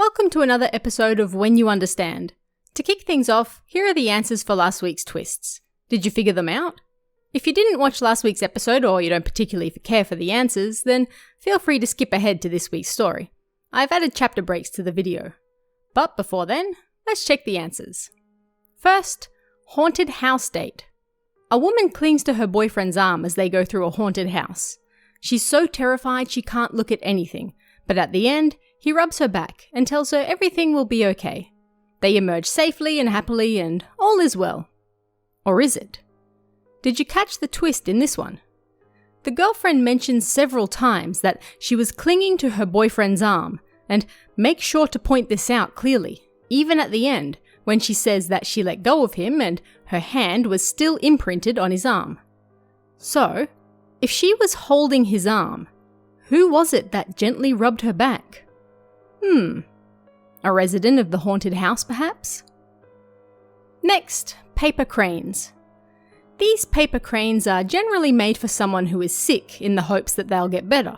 Welcome to another episode of When You Understand. To kick things off, here are the answers for last week's twists. Did you figure them out? If you didn't watch last week's episode or you don't particularly care for the answers, then feel free to skip ahead to this week's story. I've added chapter breaks to the video. But before then, let's check the answers. First, haunted house date. A woman clings to her boyfriend's arm as they go through a haunted house. She's so terrified she can't look at anything, but at the end, he rubs her back and tells her everything will be okay. They emerge safely and happily and all is well. Or is it? Did you catch the twist in this one? The girlfriend mentions several times that she was clinging to her boyfriend's arm, and make sure to point this out clearly, even at the end, when she says that she let go of him and her hand was still imprinted on his arm. So, if she was holding his arm, who was it that gently rubbed her back? A resident of the haunted house, perhaps? Next, paper cranes. These paper cranes are generally made for someone who is sick in the hopes that they'll get better.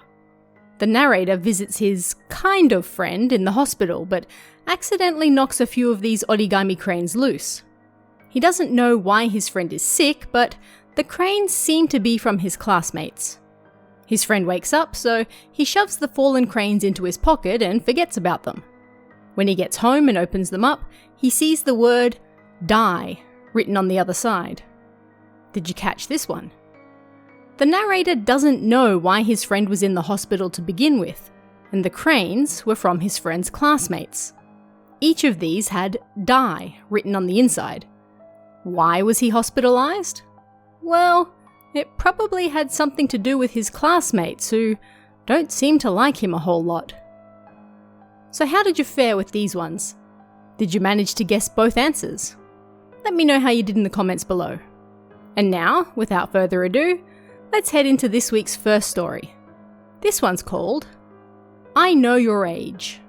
The narrator visits his kind of friend in the hospital, but accidentally knocks a few of these origami cranes loose. He doesn't know why his friend is sick, but the cranes seem to be from his classmates. His friend wakes up, so he shoves the fallen cranes into his pocket and forgets about them. When he gets home and opens them up, he sees the word die written on the other side. Did you catch this one? The narrator doesn't know why his friend was in the hospital to begin with, and the cranes were from his friend's classmates. Each of these had die written on the inside. Why was he hospitalized? Well, it probably had something to do with his classmates who don't seem to like him a whole lot. So how did you fare with these ones? Did you manage to guess both answers? Let me know how you did in the comments below. And now, without further ado, let's head into this week's first story. This one's called I Know Your Age.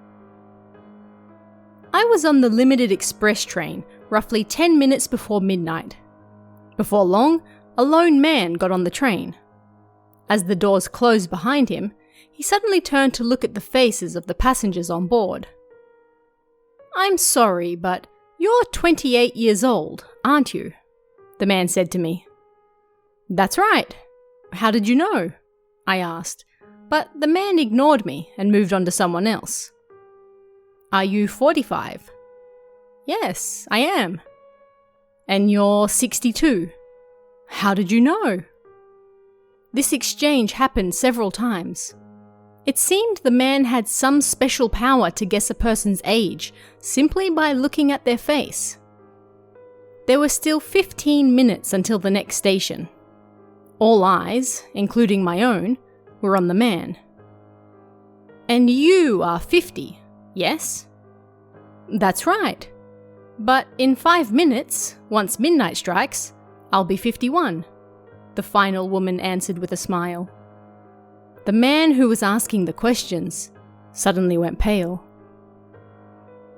I was on the Limited Express train roughly 10 minutes before midnight. Before long, a lone man got on the train. As the doors closed behind him, he suddenly turned to look at the faces of the passengers on board. "I'm sorry, but you're 28 years old, aren't you?" the man said to me. "That's right. How did you know?" I asked, but the man ignored me and moved on to someone else. "Are you 45? "Yes, I am." "And you're 62? How did you know?" This exchange happened several times. It seemed the man had some special power to guess a person's age simply by looking at their face. There were still 15 minutes until the next station. All eyes, including my own, were on the man. "And you are 50, yes?" "That's right. But in 5 minutes, once midnight strikes, I'll be 51, the final woman answered with a smile. The man who was asking the questions suddenly went pale.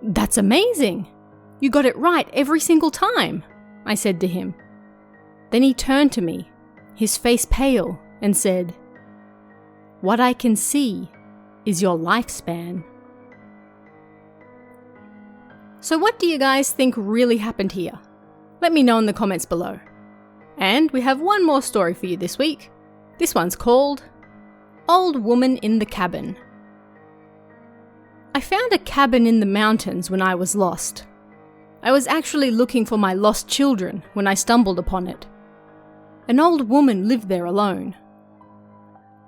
"That's amazing! You got it right every single time," I said to him. Then he turned to me, his face pale, and said, "What I can see is your lifespan." So what do you guys think really happened here? Let me know in the comments below. And we have one more story for you this week. This one's called Old Woman in the Cabin. I found a cabin in the mountains when I was lost. I was actually looking for my lost children when I stumbled upon it. An old woman lived there alone.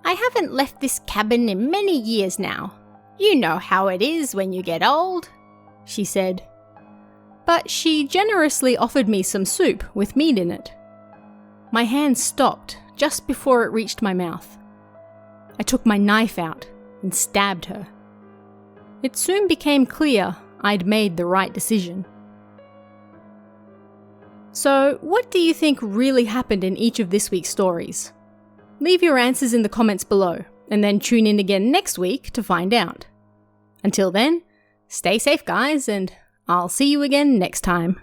"I haven't left this cabin in many years now. You know how it is when you get old," she said. But she generously offered me some soup with meat in it. My hand stopped just before it reached my mouth. I took my knife out and stabbed her. It soon became clear I'd made the right decision. So, what do you think really happened in each of this week's stories? Leave your answers in the comments below, and then tune in again next week to find out. Until then, stay safe guys, and I'll see you again next time.